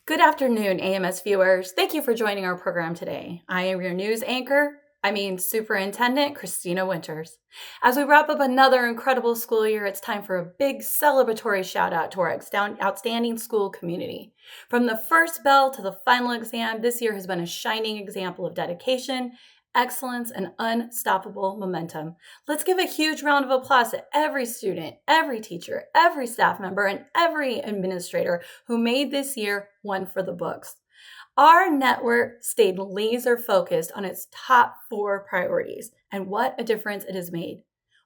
Good afternoon, AMS viewers. Thank you for joining our program today. I am your news anchor, Superintendent Christina Winters. As we wrap up another incredible school year, it's time for a big celebratory shout out to our outstanding school community. From the first bell to the final exam, this year has been a shining example of dedication, excellence, and unstoppable momentum. Let's give a huge round of applause to every student, every teacher, every staff member, and every administrator who made this year one for the books. Our network stayed laser focused on its top 4 priorities, and what a difference it has made.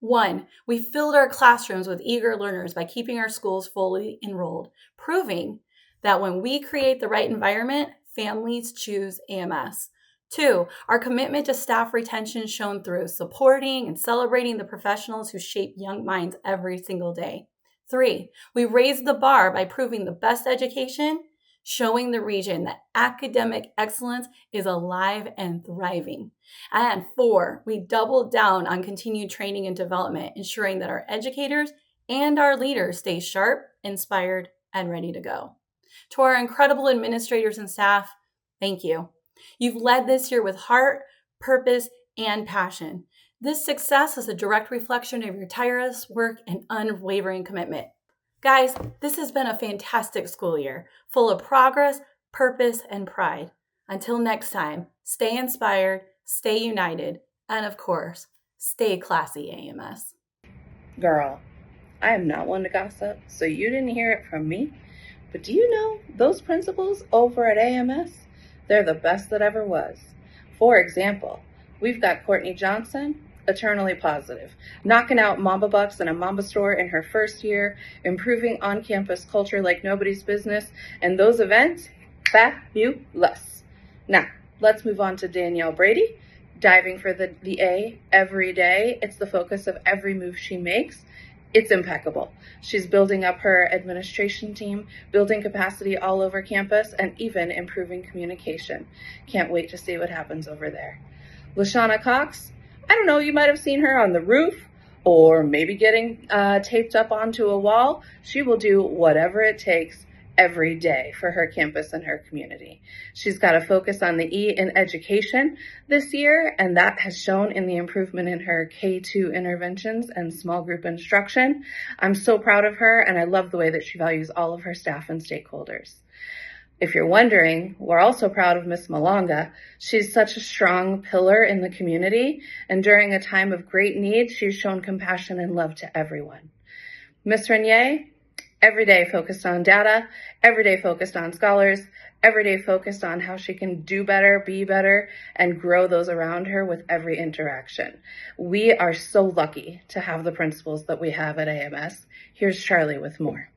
1, we filled our classrooms with eager learners by keeping our schools fully enrolled, proving that when we create the right environment, families choose AMS. 2, our commitment to staff retention shone through supporting and celebrating the professionals who shape young minds every single day. 3, we raised the bar by proving the best education, showing the region that academic excellence is alive and thriving. And 4, we doubled down on continued training and development, ensuring that our educators and our leaders stay sharp, inspired, and ready to go. To our incredible administrators and staff, thank you. You've led this year with heart, purpose, and passion. This success is a direct reflection of your tireless work and unwavering commitment. Guys, this has been a fantastic school year, full of progress, purpose, and pride. Until next time, stay inspired, stay united, and of course, stay classy, AMS. Girl, I am not one to gossip, so you didn't hear it from me. But do you know those principals over at AMS? They're the best that ever was. For example, we've got Courtney Johnson, eternally positive, knocking out Mamba Bucks in a Mamba store in her first year, improving on-campus culture like nobody's business, and those events, fabulous. Now, let's move on to Danielle Brady, diving for the A every day. It's the focus of every move she makes. It's impeccable. She's building up her administration team, building capacity all over campus, and even improving communication. Can't wait to see what happens over there. Lashana Cox, I don't know, you might have seen her on the roof or maybe getting taped up onto a wall. She will do whatever it takes every day for her campus and her community. She's got a focus on the E in education this year, and that has shown in the improvement in her K-2 interventions and small group instruction. I'm so proud of her, and I love the way that she values all of her staff and stakeholders. If you're wondering, we're also proud of Miss Malonga. She's such a strong pillar in the community, and during a time of great need, she's shown compassion and love to everyone. Miss Renier, every day focused on data, every day focused on scholars, every day focused on how she can do better, be better, and grow those around her with every interaction. We are so lucky to have the principals that we have at AMS. Here's Charlie with more.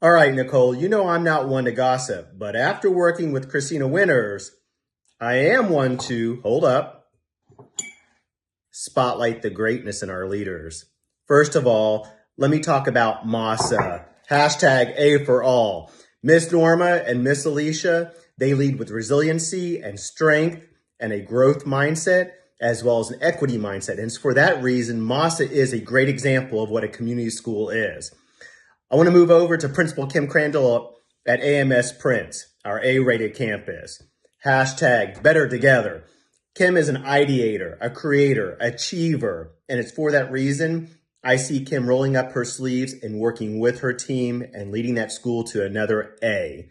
All right, Nicole, you know I'm not one to gossip, but after working with Christina Winters, I am one to, hold up, spotlight the greatness in our leaders. First of all, let me talk about MASA, hashtag A for all. Miss Norma and Miss Alicia, they lead with resiliency and strength and a growth mindset, as well as an equity mindset. And for that reason, MASA is a great example of what a community school is. I want to move over to Principal Kim Crandall at AMS Prince, our A-rated campus. Hashtag better together. Kim is an ideator, a creator, achiever, and it's for that reason I see Kim rolling up her sleeves and working with her team and leading that school to another A.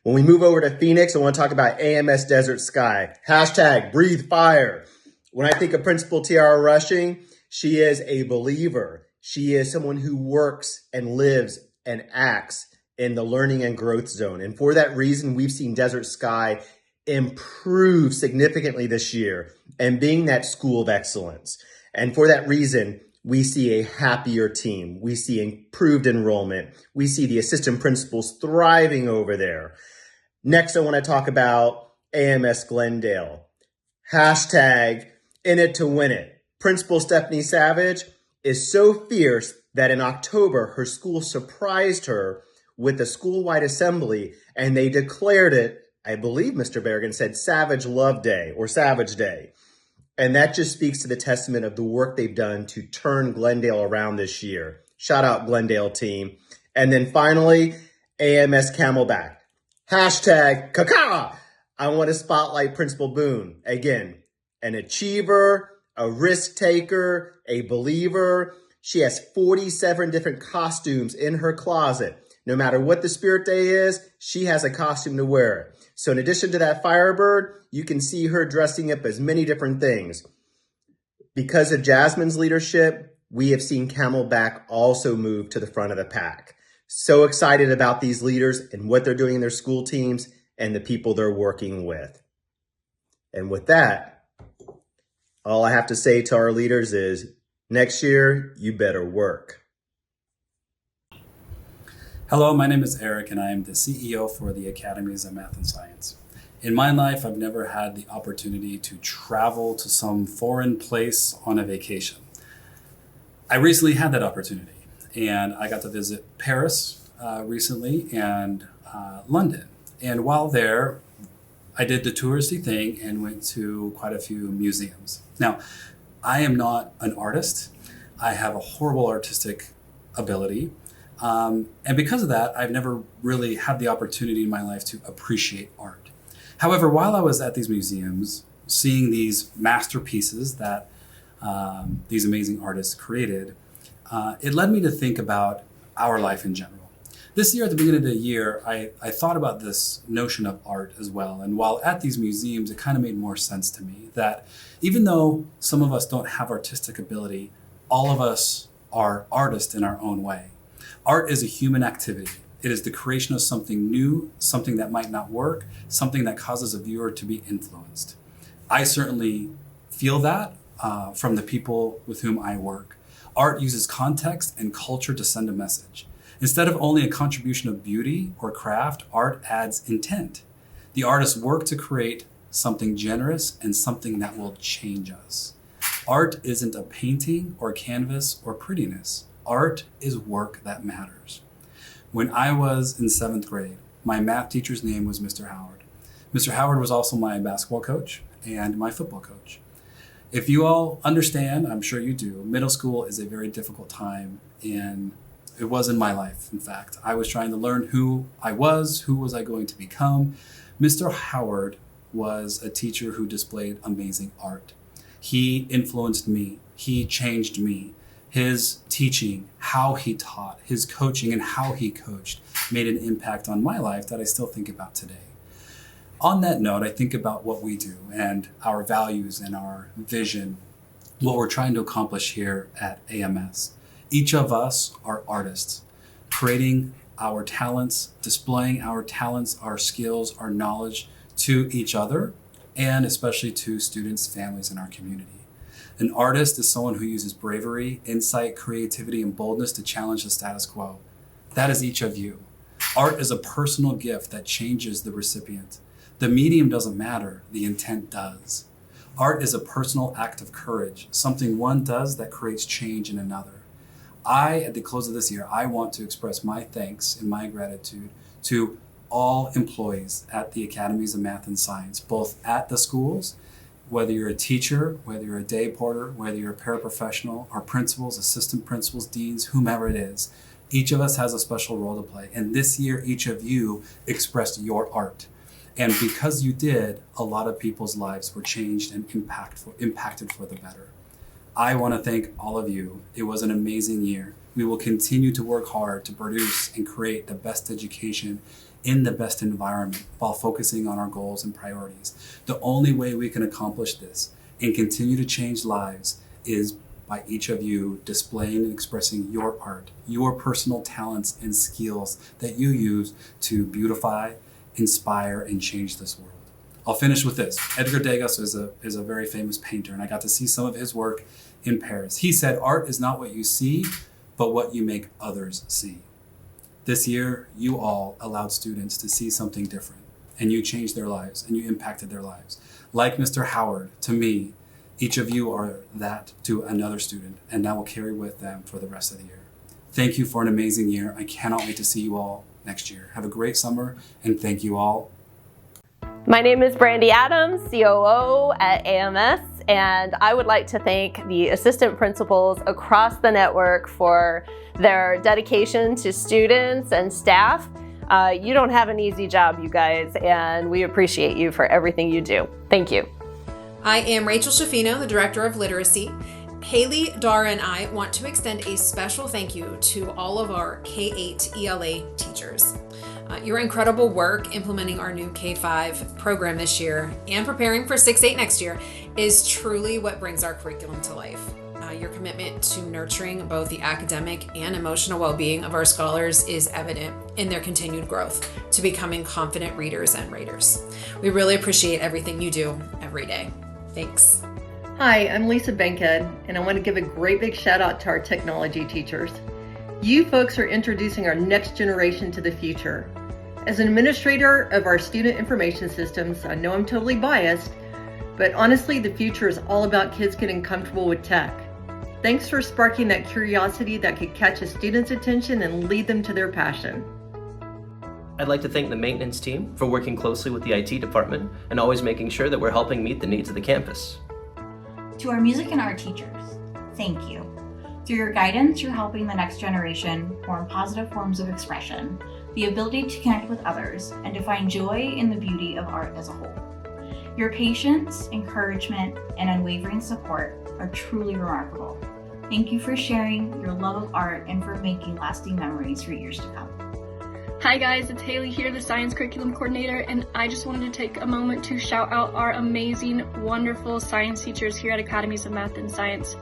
When we move over to Phoenix, I want to talk about AMS Desert Sky. Hashtag breathe fire. When I think of Principal Tiara Rushing, she is a believer. She is someone who works and lives and acts in the learning and growth zone. And for that reason, we've seen Desert Sky improve significantly this year and being that school of excellence. And for that reason, we see a happier team. We see improved enrollment. We see the assistant principals thriving over there. Next, I want to talk about AMS Glendale. Hashtag in it to win it. Principal Stephanie Savage is so fierce that in October, her school surprised her with a school-wide assembly, and they declared it, I believe Mr. Berrigan said, Savage Love Day or Savage Day. And that just speaks to the testament of the work they've done to turn Glendale around this year. Shout out Glendale team. And then finally, AMS Camelback. Hashtag Kaka. I want to spotlight Principal Boone. Again, an achiever, a risk taker, a believer. She has 47 different costumes in her closet. No matter what the spirit day is, she has a costume to wear. So in addition to that Firebird, you can see her dressing up as many different things. Because of Jasmine's leadership, we have seen Camelback also move to the front of the pack. So excited about these leaders and what they're doing in their school teams and the people they're working with. And with that, all I have to say to our leaders is, next year, you better work. Hello, my name is Eric, and I am the CEO for the Academies of Math and Science. In my life, I've never had the opportunity to travel to some foreign place on a vacation. I recently had that opportunity, and I got to visit Paris recently and London. And while there, I did the touristy thing and went to quite a few museums. Now, I am not an artist. I have a horrible artistic ability. And because of that, I've never really had the opportunity in my life to appreciate art. However, while I was at these museums, seeing these masterpieces that these amazing artists created, it led me to think about our life in general. This year, at the beginning of the year, I thought about this notion of art as well. And while at these museums, it kind of made more sense to me that even though some of us don't have artistic ability, all of us are artists in our own way. Art is a human activity. It is the creation of something new, something that might not work, something that causes a viewer to be influenced. I certainly feel that from the people with whom I work. Art uses context and culture to send a message. Instead of only a contribution of beauty or craft, art adds intent. The artists work to create something generous and something that will change us. Art isn't a painting or canvas or prettiness. Art is work that matters. When I was in 7th grade, my math teacher's name was Mr. Howard. Mr. Howard was also my basketball coach and my football coach. If you all understand, I'm sure you do, middle school is a very difficult time, and it was in my life, in fact. I was trying to learn who I was I going to become. Mr. Howard was a teacher who displayed amazing art. He influenced me. He changed me. His teaching, how he taught, his coaching and how he coached made an impact on my life that I still think about today. On that note, I think about what we do and our values and our vision, what we're trying to accomplish here at AMS. Each of us are artists, creating our talents, displaying our talents, our skills, our knowledge to each other, and especially to students, families, and our community. An artist is someone who uses bravery, insight, creativity, and boldness to challenge the status quo. That is each of you. Art is a personal gift that changes the recipient. The medium doesn't matter, the intent does. Art is a personal act of courage, something one does that creates change in another. At the close of this year, I want to express my thanks and my gratitude to all employees at the Academies of Math and Science, both at the schools, whether you're a teacher, whether you're a day porter, whether you're a paraprofessional, our principals, assistant principals, deans, whomever it is. Each of us has a special role to play. And this year, each of you expressed your art. And because you did, a lot of people's lives were changed and impacted for the better. I want to thank all of you. It was an amazing year. We will continue to work hard to produce and create the best education in the best environment while focusing on our goals and priorities. The only way we can accomplish this and continue to change lives is by each of you displaying and expressing your art, your personal talents and skills that you use to beautify, inspire, and change this world. I'll finish with this. Edgar Degas is a very famous painter, and I got to see some of his work in Paris. He said, "Art is not what you see, but what you make others see." This year, you all allowed students to see something different, and you changed their lives, and you impacted their lives. Like Mr. Howard, to me, each of you are that to another student, and that will carry with them for the rest of the year. Thank you for an amazing year. I cannot wait to see you all next year. Have a great summer, and thank you all. My name is Brandy Adams, COO at AMS, and I would like to thank the assistant principals across the network for their dedication to students and staff. You don't have an easy job, you guys, and we appreciate you for everything you do. Thank you. I am Rachel Shafino, the Director of Literacy. Haley, Dara, and I want to extend a special thank you to all of our K-8 ELA teachers. Your incredible work implementing our new K-5 program this year and preparing for 6-8 next year is truly what brings our curriculum to life. Your commitment to nurturing both the academic and emotional well-being of our scholars is evident in their continued growth to becoming confident readers and raters. We really appreciate everything you do every day. Thanks. Hi, I'm Lisa Bankhead, and I want to give a great big shout out to our technology teachers. You folks are introducing our next generation to the future. As an administrator of our student information systems, I know I'm totally biased, but honestly, the future is all about kids getting comfortable with tech. Thanks for sparking that curiosity that could catch a student's attention and lead them to their passion. I'd like to thank the maintenance team for working closely with the IT department and always making sure that we're helping meet the needs of the campus. To our music and art teachers, thank you. Through your guidance, you're helping the next generation form positive forms of expression, the ability to connect with others, and to find joy in the beauty of art as a whole. Your patience, encouragement, and unwavering support are truly remarkable. Thank you for sharing your love of art and for making lasting memories for years to come. Hi guys, it's Haley here, the Science Curriculum Coordinator, and I just wanted to take a moment to shout out our amazing, wonderful science teachers here at Academies of Math and Science.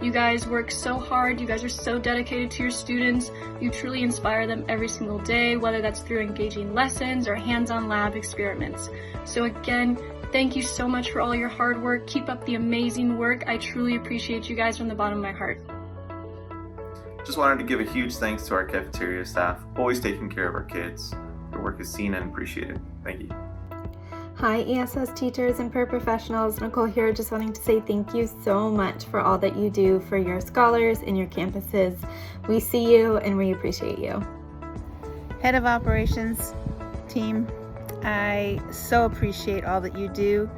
You guys work so hard, you guys are so dedicated to your students, you truly inspire them every single day, whether that's through engaging lessons or hands-on lab experiments. So again, thank you so much for all your hard work. Keep up the amazing work. I truly appreciate you guys from the bottom of my heart. Just wanted to give a huge thanks to our cafeteria staff, always taking care of our kids. Your work is seen and appreciated. Thank you. Hi ESS teachers and paraprofessionals, Nicole here, just wanting to say thank you so much for all that you do for your scholars and your campuses. We see you and we appreciate you. Head of Operations team, I so appreciate all that you do,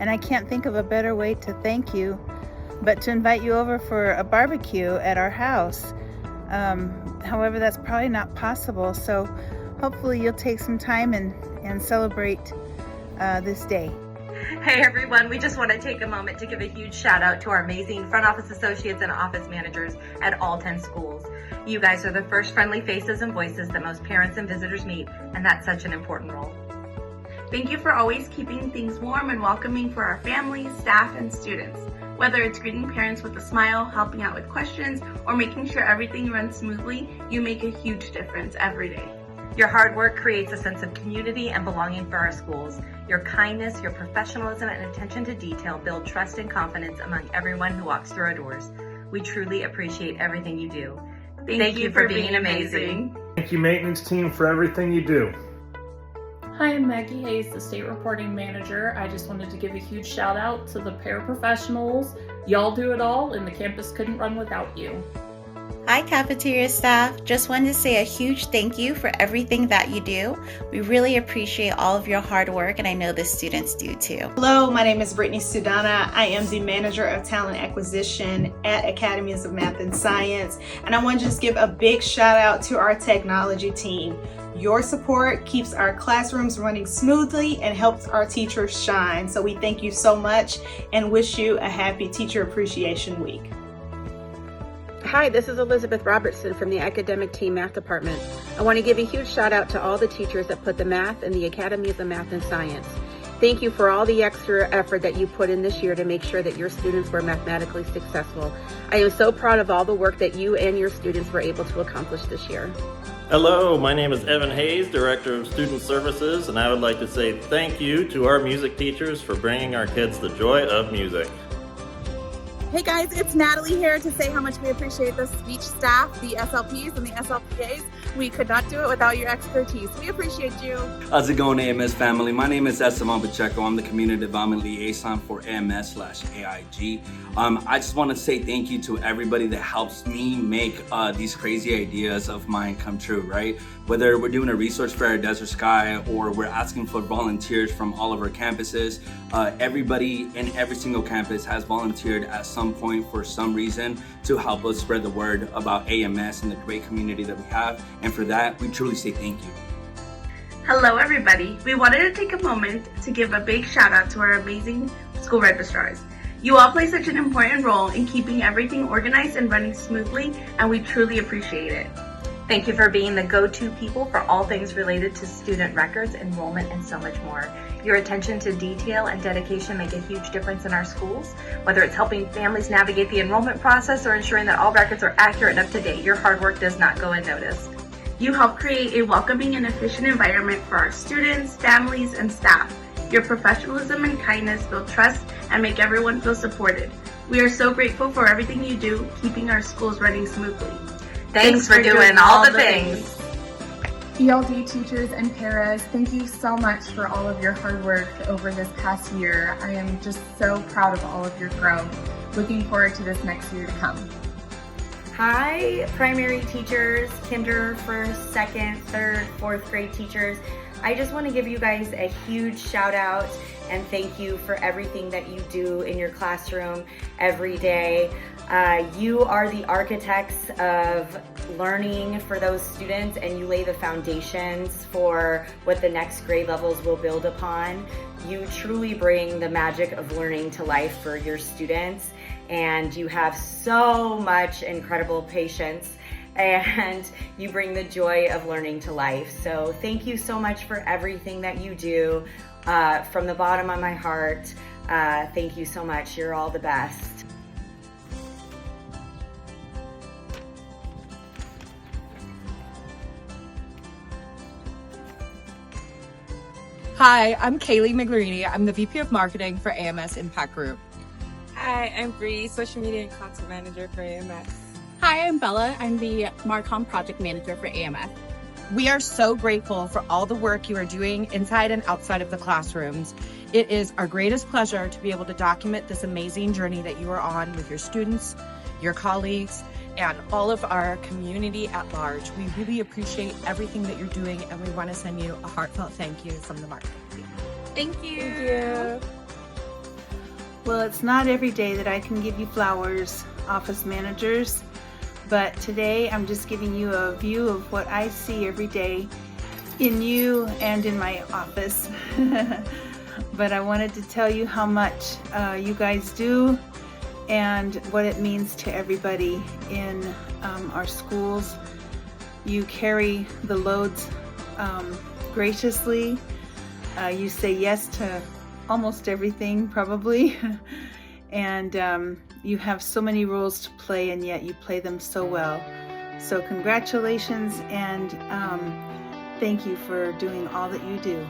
and I can't think of a better way to thank you but to invite you over for a barbecue at our house. However, that's probably not possible, so hopefully you'll take some time and celebrate this day. Hey everyone, we just want to take a moment to give a huge shout out to our amazing front office associates and office managers at all 10 schools. You guys are the first friendly faces and voices that most parents and visitors meet, and that's such an important role. Thank you for always keeping things warm and welcoming for our families, staff, and students. Whether it's greeting parents with a smile, helping out with questions, or making sure everything runs smoothly, you make a huge difference every day. Your hard work creates a sense of community and belonging for our schools. Your kindness, your professionalism, and attention to detail build trust and confidence among everyone who walks through our doors. We truly appreciate everything you do. Thank you for being amazing. Thank you, maintenance team, for everything you do. Hi, I'm Maggie Hayes, the State Reporting Manager. I just wanted to give a huge shout out to the paraprofessionals. Y'all do it all, and the campus couldn't run without you. Hi, cafeteria staff. Just wanted to say a huge thank you for everything that you do. We really appreciate all of your hard work, and I know the students do too. Hello, my name is Brittany Sudana. I am the Manager of Talent Acquisition at Academies of Math and Science, and I want to just give a big shout out to our technology team. Your support keeps our classrooms running smoothly and helps our teachers shine. So we thank you so much and wish you a happy Teacher Appreciation Week. Hi, this is Elizabeth Robertson from the Academic Team Math Department. I want to give a huge shout out to all the teachers that put the math in the Academies of Math and Science. Thank you for all the extra effort that you put in this year to make sure that your students were mathematically successful. I am so proud of all the work that you and your students were able to accomplish this year. Hello, my name is Evan Hayes, Director of Student Services, and I would like to say thank you to our music teachers for bringing our kids the joy of music. Hey guys, it's Natalie here to say how much we appreciate the speech staff, the SLPs and the SLPAs. We could not do it without your expertise. We appreciate you. How's it going, AMS family? My name is Esteban Pacheco. I'm the Community Development Liaison for AMS/AIG. I just want to say thank you to everybody that helps me make these crazy ideas of mine come true, right? Whether we're doing a resource fair at Desert Sky or we're asking for volunteers from all of our campuses, everybody in every single campus has volunteered at some point for some reason to help us spread the word about AMS and the great community that we have. And for that, we truly say thank you. Hello everybody. We wanted to take a moment to give a big shout out to our amazing school registrars. You all play such an important role in keeping everything organized and running smoothly, and we truly appreciate it. Thank you for being the go-to people for all things related to student records, enrollment, and so much more. Your attention to detail and dedication make a huge difference in our schools. Whether it's helping families navigate the enrollment process or ensuring that all records are accurate and up to date, your hard work does not go unnoticed. You help create a welcoming and efficient environment for our students, families, and staff. Your professionalism and kindness build trust and make everyone feel supported. We are so grateful for everything you do, keeping our schools running smoothly. Thanks for doing all the things. ELD teachers and paras, thank you so much for all of your hard work over this past year. I am just so proud of all of your growth. Looking forward to this next year to come. Hi, primary teachers, kinder, first, second, third, fourth grade teachers. I just want to give you guys a huge shout out and thank you for everything that you do in your classroom every day. You are the architects of learning for those students, and you lay the foundations for what the next grade levels will build upon. You truly bring the magic of learning to life for your students, and you have so much incredible patience, and you bring the joy of learning to life. So thank you so much for everything that you do. From the bottom of my heart, thank you so much. You're all the best. Hi, I'm Kaylee Miglerini. I'm the VP of Marketing for AMS Impact Group. Hi, I'm Bree, Social Media and Content Manager for AMS. Hi, I'm Bella. I'm the Marcom Project Manager for AMS. We are so grateful for all the work you are doing inside and outside of the classrooms. It is our greatest pleasure to be able to document this amazing journey that you are on with your students, your colleagues, and all of our community at large. We really appreciate everything that you're doing, and we want to send you a heartfelt thank you from the marketing team. Thank you. Thank you. Well, it's not every day that I can give you flowers, office managers, but today I'm just giving you a view of what I see every day in you and in my office. But I wanted to tell you how much you guys do and what it means to everybody in our schools. You carry the loads graciously. You say yes to almost everything, probably. And you have so many roles to play, and yet you play them so well. So congratulations, and thank you for doing all that you do.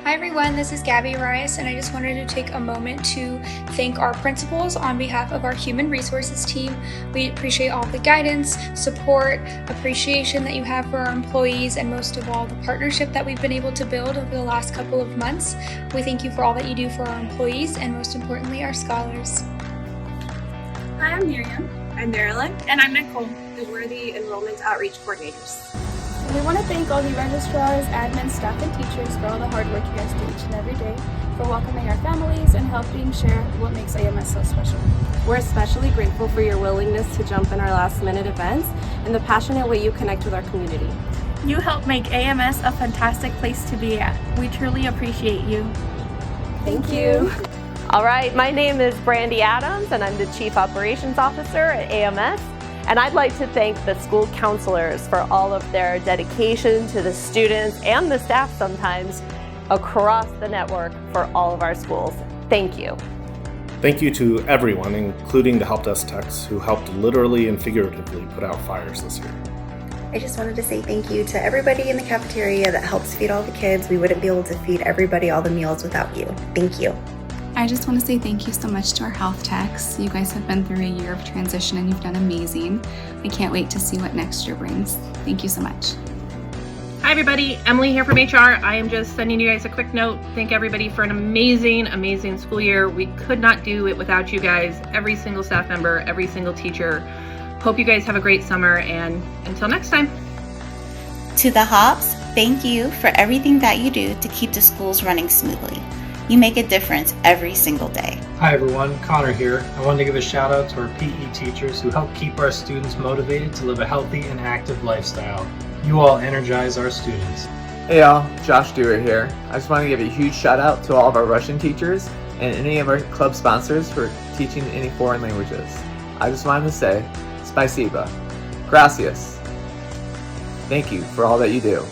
Hi everyone, this is Gabby Rice, and I just wanted to take a moment to thank our principals on behalf of our human resources team. We appreciate all the guidance, support, appreciation that you have for our employees, and most of all, the partnership that we've been able to build over the last couple of months. We thank you for all that you do for our employees, and most importantly, our scholars. Hi, I'm Miriam. I'm Marilyn. And I'm Nicole, and we're the Enrollment Outreach Coordinators. We want to thank all the registrars, admin, staff, and teachers for all the hard work you guys do each and every day, for welcoming our families and helping share what makes AMS so special. We're especially grateful for your willingness to jump in our last-minute events and the passionate way you connect with our community. You help make AMS a fantastic place to be at. We truly appreciate you. Thank you. All right, my name is Brandy Adams, and I'm the Chief Operations Officer at AMS. And I'd like to thank the school counselors for all of their dedication to the students and the staff sometimes across the network for all of our schools. Thank you. Thank you to everyone, including the help desk techs who helped literally and figuratively put out fires this year. I just wanted to say thank you to everybody in the cafeteria that helps feed all the kids. We wouldn't be able to feed everybody all the meals without you. Thank you. I just want to say thank you so much to our health techs. You guys have been through a year of transition and you've done amazing. I can't wait to see what next year brings. Thank you so much. Hi everybody, Emily here from HR. I am just sending you guys a quick note. Thank everybody for an amazing school year. We could not do it without you guys, every single staff member, every single teacher. Hope you guys have a great summer, and until next time. To the Hops, thank you for everything that you do to keep the schools running smoothly. You make a difference every single day. Hi everyone, Connor here. I wanted to give a shout out to our PE teachers who help keep our students motivated to live a healthy and active lifestyle. You all energize our students. Hey y'all, Josh Dewar here. I just want to give a huge shout out to all of our Russian teachers and any of our club sponsors for teaching any foreign languages. I just wanted to say, spasiba, gracias. Thank you for all that you do.